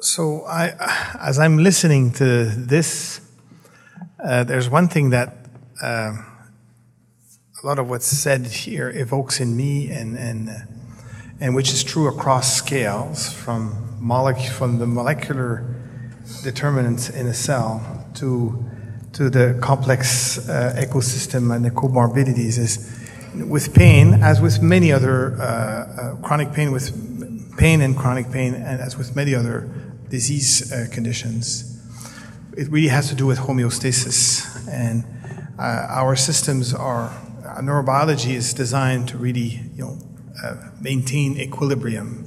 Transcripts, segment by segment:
So as I'm listening to this, there's one thing that a lot of what's said here evokes in me, and which is true across scales, from the molecular determinants in a cell to the complex ecosystem and the comorbidities, is with pain, as with many other chronic pain, with pain and chronic pain, and as with many other disease conditions, it really has to do with homeostasis. And our systems neurobiology is designed to really, maintain equilibrium.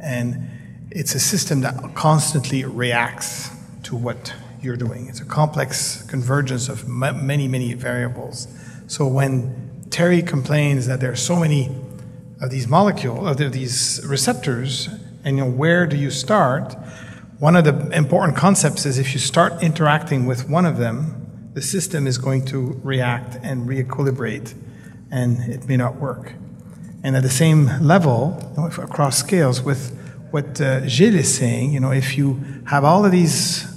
And it's a system that constantly reacts to what you're doing. It's a complex convergence of many, many variables. So when Terry complains that there are so many of these molecules, these receptors, and where do you start? One of the important concepts is if you start interacting with one of them, the system is going to react and re-equilibrate, and it may not work. And at the same level, across scales, with what Gilles is saying, if you have all of these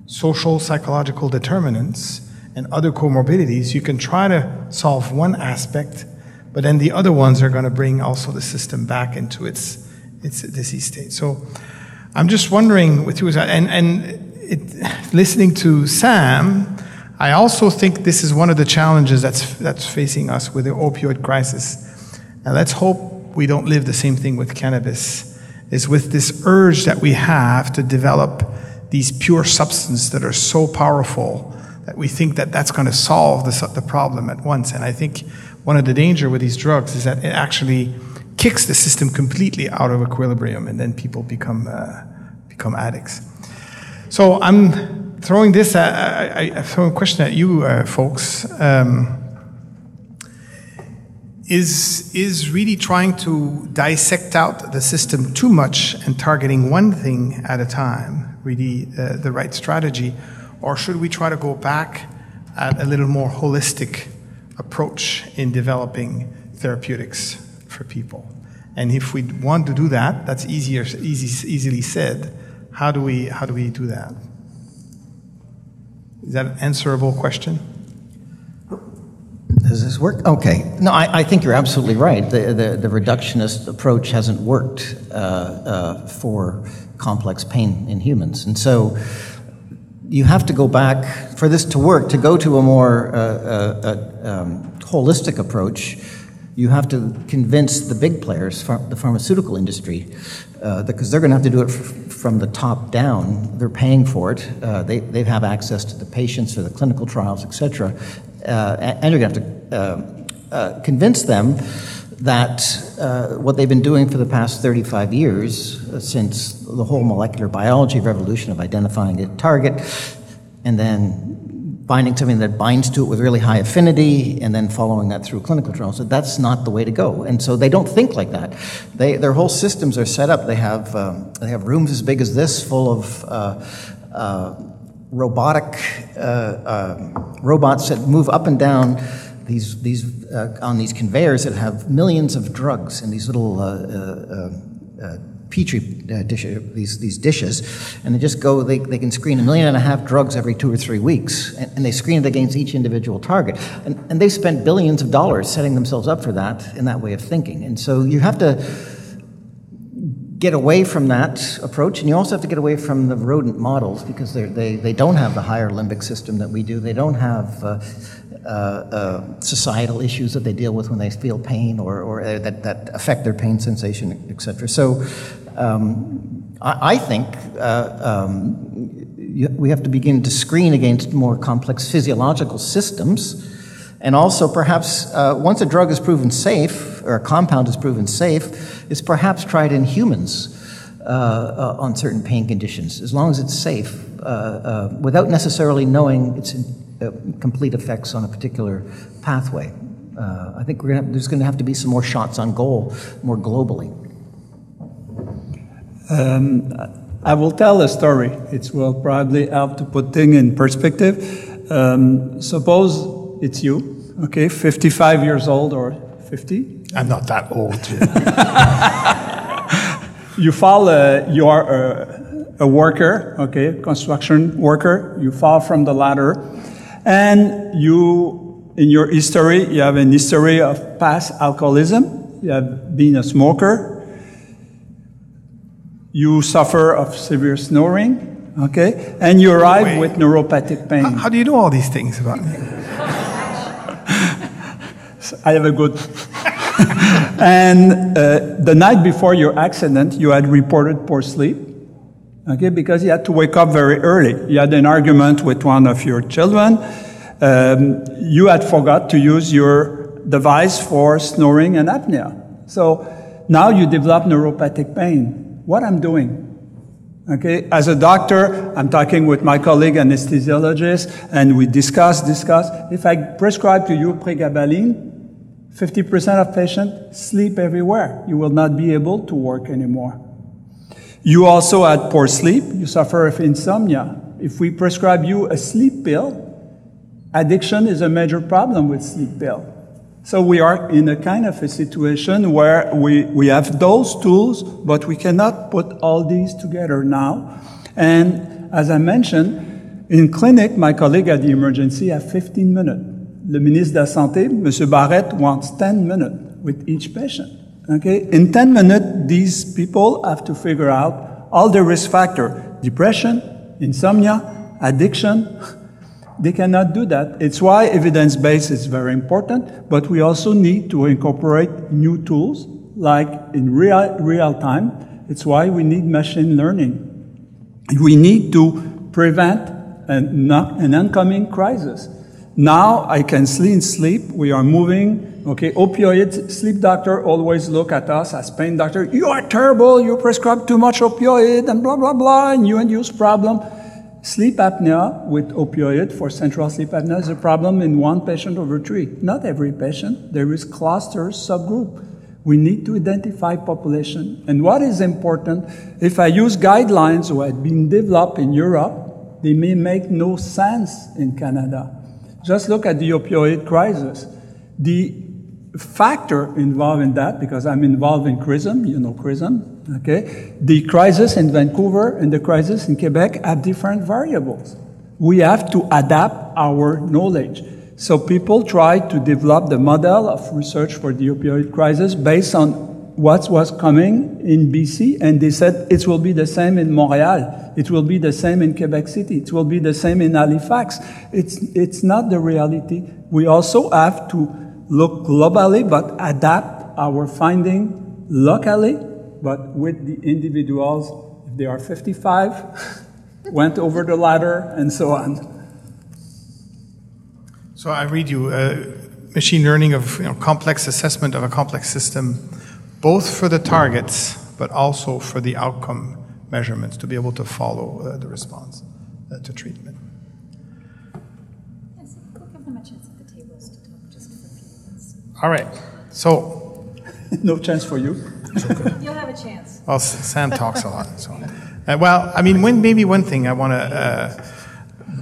social, psychological determinants and other comorbidities, you can try to solve one aspect, but then the other ones are going to bring also the system back into its disease state. So I'm just wondering with you, listening to Sam, I also think this is one of the challenges that's facing us with the opioid crisis. And let's hope we don't live the same thing with cannabis, is with this urge that we have to develop these pure substances that are so powerful that we think that that's going to solve the problem at once. And I think one of the danger with these drugs is that it actually kicks the system completely out of equilibrium, and then people become addicts. So I'm throwing this. I throw a question at you, folks. Is really trying to dissect out the system too much and targeting one thing at a time really the right strategy, or should we try to go back at a little more holistic approach in developing therapeutics for people? And if we want to do that, that's easily said. How do we do that? Is that an answerable question? Does this work? Okay. No, I think you're absolutely right. The reductionist approach hasn't worked for complex pain in humans. And so you have to go back, for this to work, to go to a more holistic approach. You have to convince the big players, the pharmaceutical industry, because they're going to have to do it from the top down. They're paying for it. They have access to the patients or the clinical trials, et cetera. And you're going to have to convince them that what they've been doing for the past 35 years, since the whole molecular biology revolution of identifying a target and then finding something that binds to it with really high affinity and then following that through clinical trials, so that's not the way to go. And so they don't think like that. Their whole systems are set up. They have rooms as big as this full of robots that move up and down on these conveyors that have millions of drugs in these little petri dishes, these dishes, and they just go. They can screen 1.5 million drugs every 2 or 3 weeks, and they screen it against each individual target. And they've spent billions of dollars setting themselves up for that in that way of thinking. And so you have to get away from that approach, and you also have to get away from the rodent models, because they don't have the higher limbic system that we do. They don't have societal issues that they deal with when they feel pain or that affect their pain sensation, et cetera. So I think we have to begin to screen against more complex physiological systems. And also, perhaps, once a drug is proven safe, or a compound is proven safe, it's perhaps tried in humans on certain pain conditions, as long as it's safe, without necessarily knowing its complete effects on a particular pathway. I think there's going to have to be some more shots on goal, more globally. I will tell a story. It will probably help to put things in perspective. Suppose it's you, okay, 55 years old or 50? I'm not that old. you fall, you are a worker, okay, construction worker, you fall from the ladder, and you, in your history, you have an history of past alcoholism, you have been a smoker, you suffer of severe snoring, okay, and you arrive with neuropathic pain. How do you know all these things about me? I have a good... And the night before your accident, you had reported poor sleep, okay, because you had to wake up very early. You had an argument with one of your children. You had forgot to use your device for snoring and apnea. So now you develop neuropathic pain. What I'm doing? Okay, as a doctor, I'm talking with my colleague anesthesiologist, and we discuss. If I prescribe to you pregabalin, 50% of patients sleep everywhere. You will not be able to work anymore. You also had poor sleep. You suffer of insomnia. If we prescribe you a sleep pill, addiction is a major problem with sleep pill. So we are in a kind of a situation where we have those tools, but we cannot put all these together now. And as I mentioned, in clinic, my colleague at the emergency have 15 minutes. Le ministre de la Santé, M. Barrett, wants 10 minutes with each patient. Okay? In 10 minutes, these people have to figure out all the risk factors: depression, insomnia, addiction. They cannot do that. It's why evidence-based is very important, but we also need to incorporate new tools, like in real time. It's why we need machine learning. We need to prevent an oncoming crisis. Now I can sleep. We are moving. Okay, opioids. Sleep doctor always look at us as pain doctor. You are terrible. You prescribe too much opioid and blah blah blah, and you induce problem. Sleep apnea with opioid for central sleep apnea is a problem in 1 patient over 3. Not every patient. There is clusters, subgroup. We need to identify population. And what is important, if I use guidelines that have been developed in Europe, they may make no sense in Canada. Just look at the opioid crisis. The factor involved in that, because I'm involved in CRISM, you know CRISM, okay? The crisis in Vancouver and the crisis in Quebec have different variables. We have to adapt our knowledge. So people try to develop the model of research for the opioid crisis based on what was coming in BC, and they said it will be the same in Montreal, it will be the same in Quebec City, it will be the same in Halifax. It's not the reality. We also have to look globally, but adapt our finding locally, but with the individuals. If they are 55, went over the ladder, and so on. So I read you machine learning of complex assessment of a complex system, both for the targets, but also for the outcome measurements to be able to follow the response to treatment. Yes, we'll give them a chance at the tables to talk just for a few minutes. All right. So, No chance for you. You'll have a chance. well, Sam talks a lot. So, well, I mean, maybe one thing I want to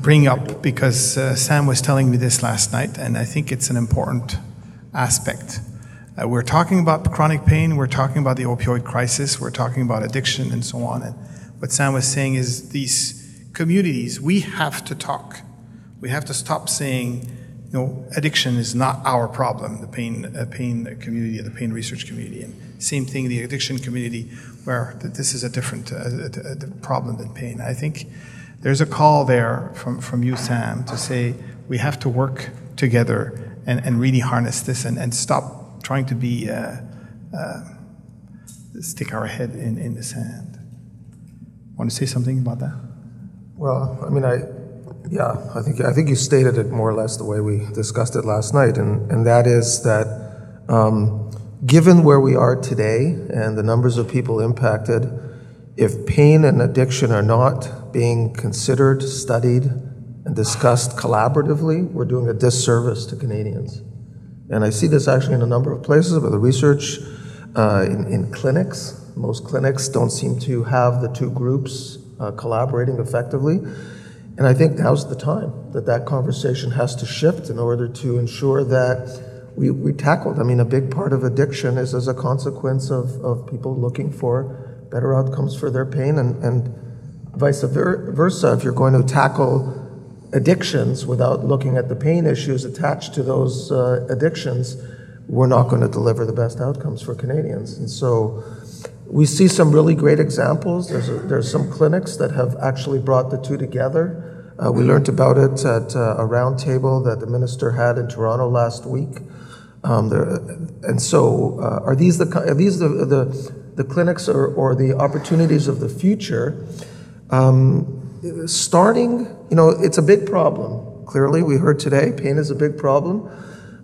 bring up, because Sam was telling me this last night, and I think it's an important aspect. We're talking about chronic pain, we're talking about the opioid crisis, we're talking about addiction and so on. And what Sam was saying is these communities, we have to talk. We have to stop saying, addiction is not our problem, the pain community, the pain research community. And same thing, the addiction community, where this is a different problem than pain. I think there's a call there from you, Sam, to say we have to work together and really harness this and stop trying to be stick our head in the sand. Want to say something about that? Well, I mean, I think you stated it more or less the way we discussed it last night, and that is that given where we are today and the numbers of people impacted, if pain and addiction are not being considered, studied, and discussed collaboratively, we're doing a disservice to Canadians. And I see this actually in a number of places, but the research in clinics, most clinics don't seem to have the two groups collaborating effectively. And I think now's the time that conversation has to shift in order to ensure that we tackled. I mean, a big part of addiction is as a consequence of people looking for better outcomes for their pain, and vice versa. If you're going to tackle addictions without looking at the pain issues attached to those addictions, we're not going to deliver the best outcomes for Canadians. And so we see some really great examples. There's some clinics that have actually brought the two together. We learned about it at a roundtable that the minister had in Toronto last week. And so are these the clinics or the opportunities of the future? Starting, it's a big problem. Clearly, we heard today, pain is a big problem.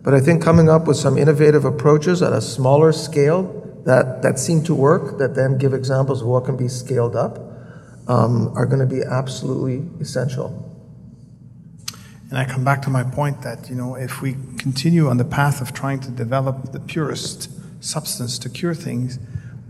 But I think coming up with some innovative approaches at a smaller scale that seem to work, that then give examples of what can be scaled up, are going to be absolutely essential. And I come back to my point that, if we continue on the path of trying to develop the purest substance to cure things,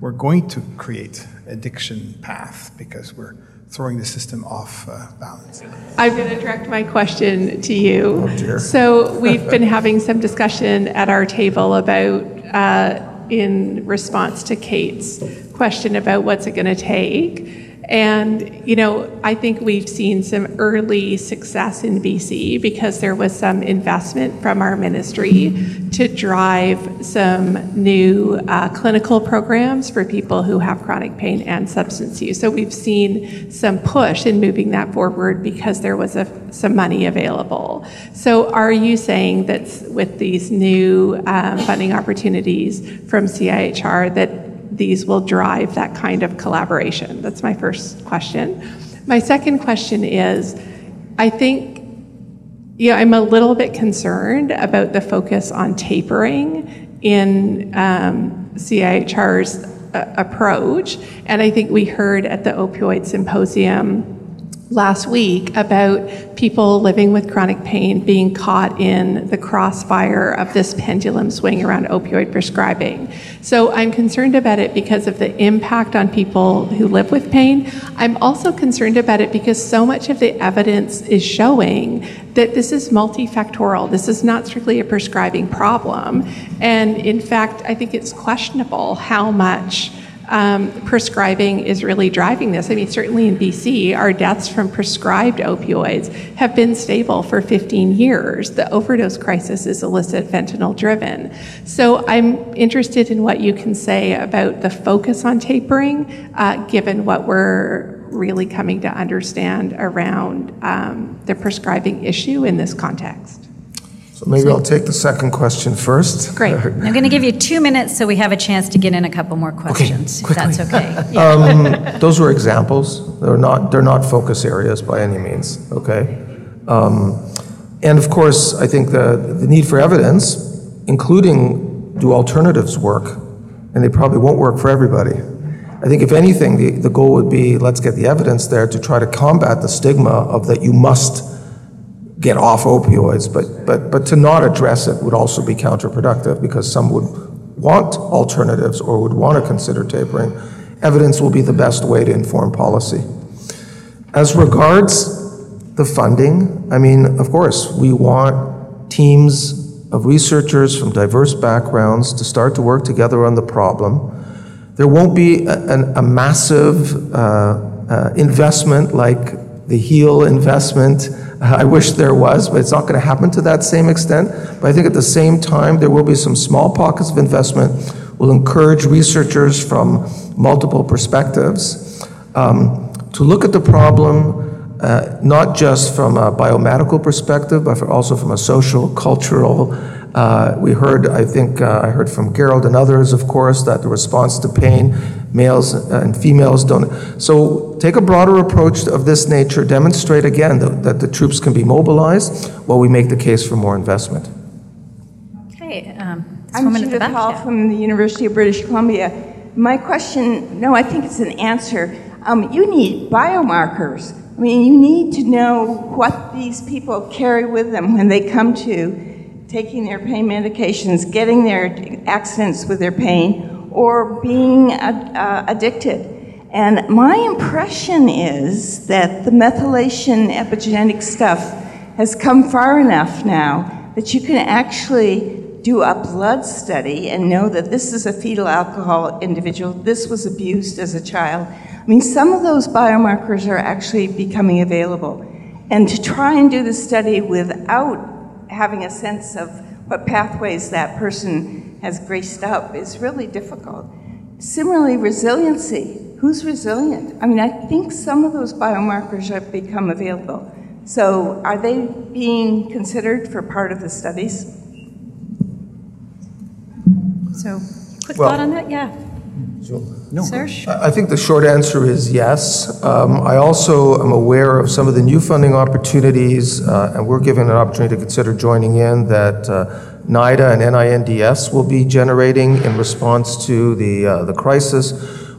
we're going to create addiction path because we're throwing the system off balance. I'm going to direct my question to you. Oh, dear. So we've been having some discussion at our table about, in response to Kate's question about what's it going to take. And, I think we've seen some early success in BC because there was some investment from our ministry to drive some new clinical programs for people who have chronic pain and substance use. So we've seen some push in moving that forward because there was some money available. So are you saying that with these new funding opportunities from CIHR that these will drive that kind of collaboration? That's my first question. My second question is, I think, I'm a little bit concerned about the focus on tapering in CIHR's approach. And I think we heard at the opioid symposium last week about people living with chronic pain being caught in the crossfire of this pendulum swing around opioid prescribing. So I'm concerned about it because of the impact on people who live with pain. I'm also concerned about it because so much of the evidence is showing that this is multifactorial. This is not strictly a prescribing problem. And in fact, I think it's questionable how much prescribing is really driving this. I mean, certainly in BC, our deaths from prescribed opioids have been stable for 15 years. The overdose crisis is illicit fentanyl driven. So I'm interested in what you can say about the focus on tapering, given what we're really coming to understand around the prescribing issue in this context. So maybe I'll take the second question first. Great. I'm going to give you 2 minutes so we have a chance to get in a couple more questions, if that's okay. Those were examples. They're not focus areas by any means, okay? And of course, I think the need for evidence, including do alternatives work? And they probably won't work for everybody. I think if anything, the goal would be, let's get the evidence there to try to combat the stigma of that you must get off opioids, but to not address it would also be counterproductive because some would want alternatives or would want to consider tapering. Evidence will be the best way to inform policy. As regards the funding, I mean, of course, we want teams of researchers from diverse backgrounds to start to work together on the problem. There won't be a massive investment like the HEAL investment. I wish there was, but it's not going to happen to that same extent. But I think at the same time, there will be some small pockets of investment. We'll encourage researchers from multiple perspectives to look at the problem, not just from a biomedical perspective, but also from a social, cultural. We heard, I heard from Gerald and others, of course, that the response to pain, males and females don't. So take a broader approach of this nature, demonstrate again that the troops can be mobilized while we make the case for more investment. Okay, I'm Judith Hall from the University of British Columbia. My question, I think it's an answer. You need biomarkers. I mean, you need to know what these people carry with them when they come to taking their pain medications, getting their accidents with their pain, or being addicted. And my impression is that the methylation epigenetic stuff has come far enough now that you can actually do a blood study and know that this is a fetal alcohol individual, this was abused as a child. I mean, some of those biomarkers are actually becoming available. And to try and do the study without having a sense of what pathways that person has graced up is really difficult. Similarly, resiliency. Who's resilient? I mean, I think some of those biomarkers have become available. So are they being considered for part of the studies? So, quick thought on that? Yeah. Serge? I think the short answer is yes. I also am aware of some of the new funding opportunities, and we're given an opportunity to consider joining in that NIDA and NINDS will be generating in response to the crisis.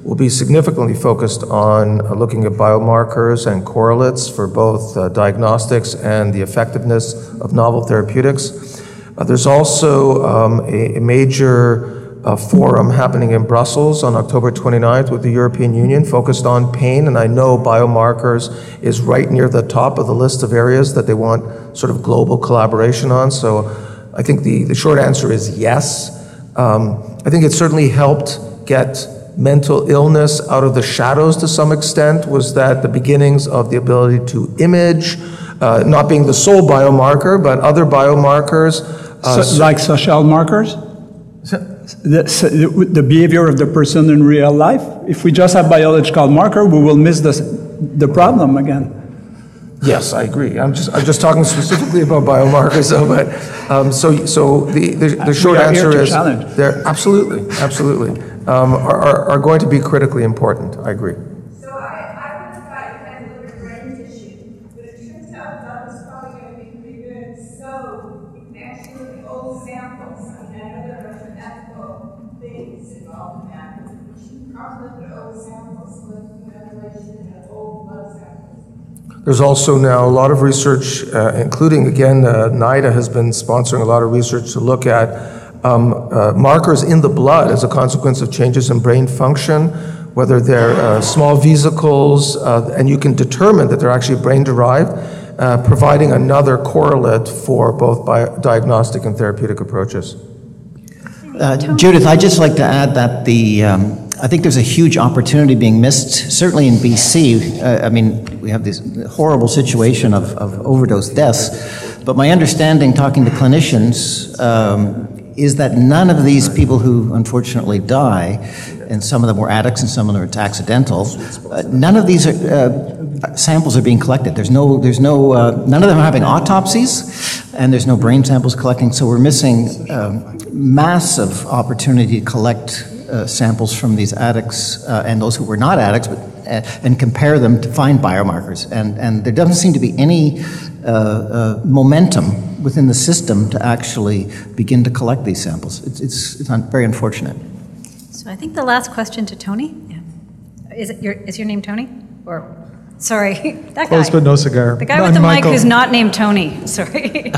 Will be significantly focused on looking at biomarkers and correlates for both diagnostics and the effectiveness of novel therapeutics. There's also a major forum happening in Brussels on October 29th with the European Union focused on pain, and I know biomarkers is right near the top of the list of areas that they want sort of global collaboration on. So I think the short answer is yes. I think it certainly helped get mental illness out of the shadows to some extent. Was that the beginnings of the ability to image, not being the sole biomarker, but other biomarkers. Like social markers? The behavior of the person in real life? If we just have biological marker, we will miss the problem again. Yes, I agree. I'm just talking specifically about biomarkers, though. But so the short answer is they're absolutely are going to be critically important. I agree. So I would have thought you had to look at brain tissue, but it turns out that was probably going to be pretty good. So you can actually look at old samples. I mean, I know there are ethical things involved in that, but you can probably look at old samples, look at ventilation and old blood samples. There's also now a lot of research, including, again, NIDA has been sponsoring a lot of research to look at markers in the blood as a consequence of changes in brain function, whether they're small vesicles, and you can determine that they're actually brain-derived, providing another correlate for both diagnostic and therapeutic approaches. Judith, I'd just like to add that I think there's a huge opportunity being missed, certainly in BC. I mean, we have this horrible situation of overdose deaths, but my understanding, talking to clinicians, is that none of these people who unfortunately die, and some of them were addicts and some of them it's accidental, none of these samples are being collected. None of them are having autopsies, and there's no brain samples collecting, so we're missing massive opportunity to collect samples from these addicts and those who were not addicts, and compare them to find biomarkers. And there doesn't seem to be any momentum within the system to actually begin to collect these samples. It's very unfortunate. So I think the last question to Tony. Yeah. Is your name Tony? Or sorry, that guy. Close but no cigar. The guy with the mic who's not named Tony. Sorry.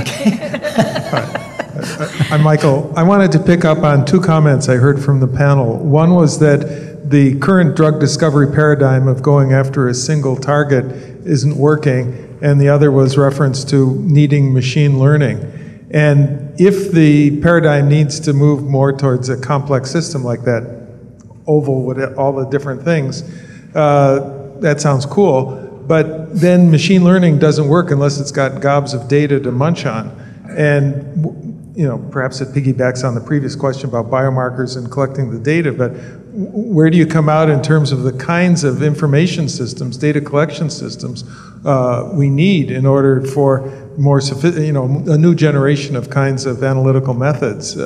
I'm Michael. I wanted to pick up on two comments I heard from the panel. One was that the current drug discovery paradigm of going after a single target isn't working, and the other was reference to needing machine learning. And if the paradigm needs to move more towards a complex system like that oval with all the different things, that sounds cool. But then machine learning doesn't work unless it's got gobs of data to munch on. And perhaps it piggybacks on the previous question about biomarkers and collecting the data, but where do you come out in terms of the kinds of information systems, data collection systems we need in order for more a new generation of kinds of analytical methods,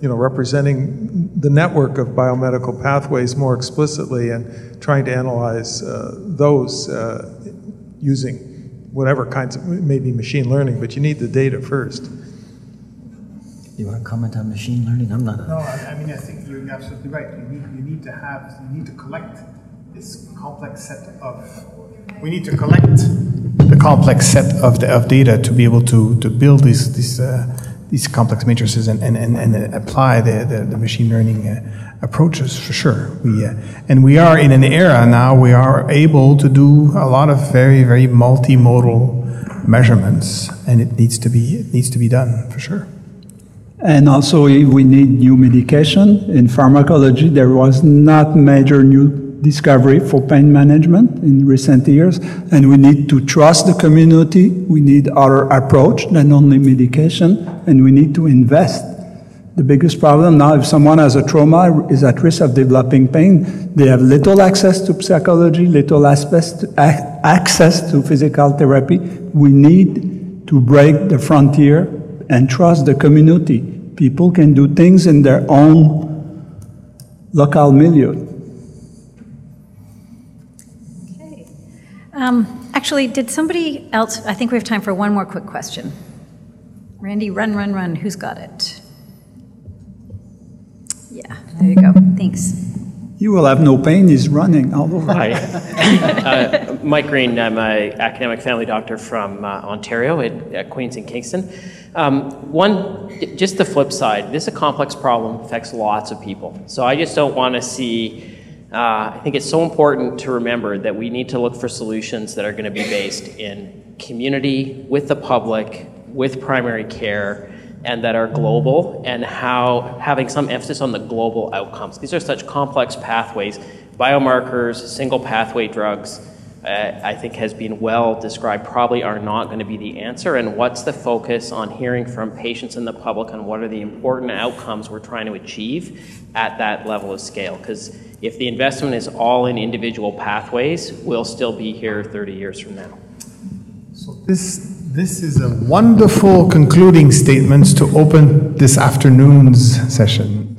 representing the network of biomedical pathways more explicitly and trying to analyze those using whatever kinds of, maybe machine learning, but you need the data first. You want to comment on machine learning? I'm not. No, I mean, I think you're absolutely right. You need to collect this complex set of. We need to collect the complex set of data to be able to build these complex matrices and apply the machine learning approaches for sure. We are in an era now. We are able to do a lot of very, very multimodal measurements, and it needs to be done for sure. And also, we need new medication. In pharmacology, there was not major new discovery for pain management in recent years, and we need to trust the community. We need other approach than only medication, and we need to invest. The biggest problem now, if someone has a trauma, is at risk of developing pain, they have little access to psychology, little access to physical therapy. We need to break the frontier and trust the community. People can do things in their own local milieu. Okay. Actually, did somebody else, I think we have time for one more quick question. Randy, run. Who's got it? Yeah, there you go. Thanks. You will have no pain, he's running all over. Hi. Mike Green, I'm an academic family doctor from Ontario at Queen's and Kingston. Just the flip side, this is a complex problem, affects lots of people. So I just don't want to see, I think it's so important to remember that we need to look for solutions that are going to be based in community, with the public, with primary care, and that are global, and having some emphasis on the global outcomes. These are such complex pathways. Biomarkers, single pathway drugs, I think has been well described, probably are not going to be the answer. And what's the focus on hearing from patients and the public on what are the important outcomes we're trying to achieve at that level of scale? Because if the investment is all in individual pathways, we'll still be here 30 years from now. So this is a wonderful concluding statement to open this afternoon's session.